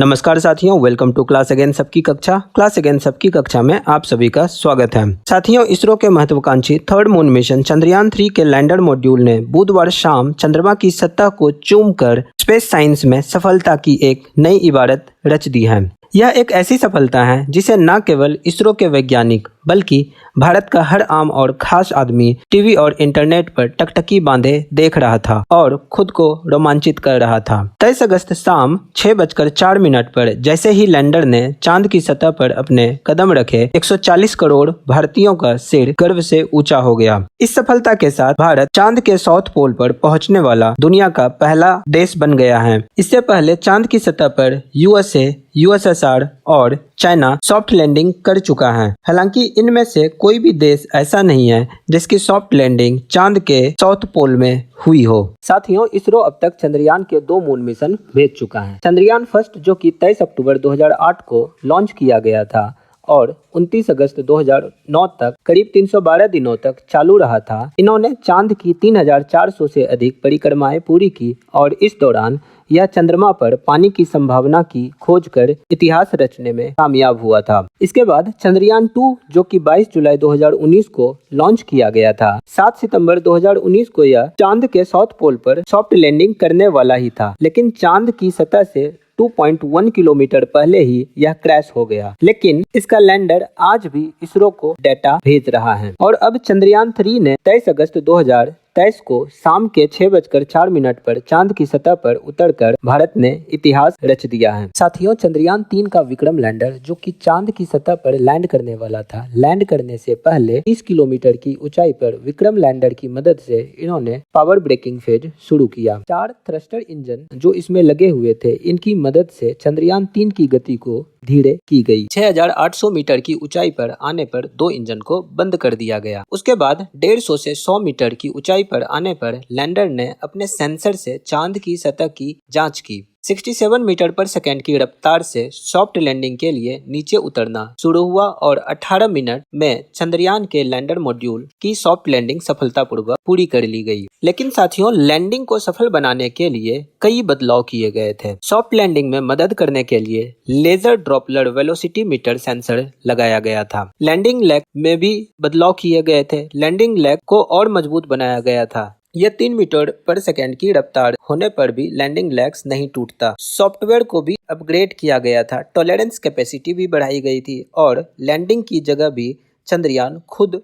नमस्कार साथियों, welcome to class again सबकी कक्षा में आप सभी का स्वागत है। साथियों, इसरो के महत्वाकांक्षी थर्ड मून मिशन चंद्रयान 3 के लैंडर मॉड्यूल ने बुधवार शाम चंद्रमा की सतह को चूमकर स्पेस साइंस में सफलता की एक नई इबारत रच दी है। यह एक ऐसी सफलता है जिसे न केवल इसरो के वैज्ञानिक बल्कि भारत का हर आम और खास आदमी टीवी और इंटरनेट पर टकटकी बांधे देख रहा था और खुद को रोमांचित कर रहा था। 23 अगस्त शाम 6:04 पर जैसे ही लैंडर ने चांद की सतह पर अपने कदम रखे, 140 करोड़ भारतीयों का सिर गर्व से ऊंचा हो गया। इस सफलता के साथ भारत चांद के साउथ पोल पर पहुंचने वाला दुनिया का पहला देश बन गया है। इससे पहले चांद की सतह पर यूएसए, यूएसएसआर और चाइना सॉफ्ट लैंडिंग कर चुका है। हालांकि इनमें से कोई भी देश ऐसा नहीं है जिसकी सॉफ्ट लैंडिंग चांद के साउथ पोल में हुई हो। साथियों, इसरो अब तक चंद्रयान के 2 मून मिशन भेज चुका है। चंद्रयान फर्स्ट, जो कि 23 अक्टूबर 2008 को लॉन्च किया गया था और 29 अगस्त 2009 तक करीब 312 दिनों तक चालू रहा था। इन्होंने चांद की 3400 से अधिक परिक्रमाएं पूरी की और इस दौरान यह चंद्रमा पर पानी की संभावना की खोज कर इतिहास रचने में कामयाब हुआ था। इसके बाद चंद्रयान 2, जो कि 22 जुलाई 2019 को लॉन्च किया गया था। 7 सितंबर 2019 को यह चांद के साउथ पोल पर सॉफ्ट लैंडिंग करने वाला ही था, लेकिन चांद की सतह से 2.1 किलोमीटर पहले ही यह क्रैश हो गया। लेकिन इसका लैंडर आज भी इसरो को डेटा भेज रहा है। और अब चंद्रयान 3 ने 23 अगस्त 2023 को शाम के 6:04 पर चांद की सतह पर उतरकर भारत ने इतिहास रच दिया है। साथियों, चंद्रयान 3 का विक्रम लैंडर, जो कि चांद की सतह पर लैंड करने वाला था, लैंड करने से पहले 30 किलोमीटर की ऊंचाई पर विक्रम लैंडर की मदद से इन्होंने पावर ब्रेकिंग फेज शुरू किया। 4 थ्रस्टर इंजन जो इसमें लगे हुए थे, इनकी मदद से चंद्रयान 3 की गति को धीरे की गई। 6800 मीटर की ऊंचाई पर आने पर 2 इंजन को बंद कर दिया गया। उसके बाद 150 से 100 मीटर की ऊंचाई पर आने पर लैंडर ने अपने सेंसर से चांद की सतह की जांच की। 67 मीटर पर सेकंड की रफ्तार से सॉफ्ट लैंडिंग के लिए नीचे उतरना शुरू हुआ और 18 मिनट में चंद्रयान के लैंडर मॉड्यूल की सॉफ्ट लैंडिंग सफलतापूर्वक पूरी कर ली गई। लेकिन साथियों, लैंडिंग को सफल बनाने के लिए कई बदलाव किए गए थे। सॉफ्ट लैंडिंग में मदद करने के लिए laser Doppler velocity meter sensor लगाया गया था। लैंडिंग लेग में भी बदलाव किए गए थे। लैंडिंग लेग को और मजबूत बनाया गया था। यह 3 मीटर पर सेकंड की रफ्तार होने पर भी लैंडिंग लेग्स नहीं टूटता। सॉफ्टवेयर को भी अपग्रेड किया गया था। टॉलरेंस कैपेसिटी भी बढ़ाई गई थी और लैंडिंग की जगह भी चंद्रयान खुद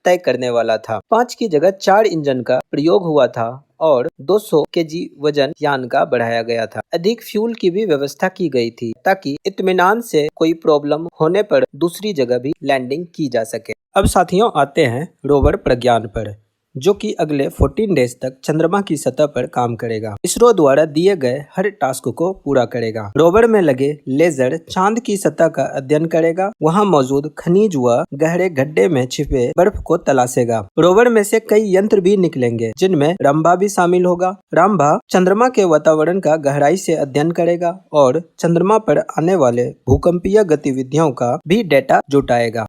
तय करने वाला था। 5 की जगह 4 इंजन का प्रयोग हुआ था और 200 केजी वजन यान का बढ़ाया गया था। अधिक फ्यूल की भी व्यवस्था की गई थी ताकि इत्मीनान से कोई प्रॉब्लम होने पर दूसरी जगह भी लैंडिंग की जा सके। अब साथियों, आते हैं रोवर प्रज्ञान पर, जो कि अगले 14 डेज तक चंद्रमा की सतह पर काम करेगा। इसरो द्वारा दिए गए हर टास्क को पूरा करेगा। रोवर में लगे लेजर चांद की सतह का अध्ययन करेगा, वहां मौजूद खनिज व गहरे गड्ढे में छिपे बर्फ को तलाशेगा। रोवर में से कई यंत्र भी निकलेंगे, जिनमें रंभा भी शामिल होगा। रंभा चंद्रमा के वातावरण का गहराई से अध्ययन करेगा और चंद्रमा पर आने वाले भूकंपीय गतिविधियों का भी डेटा जुटाएगा।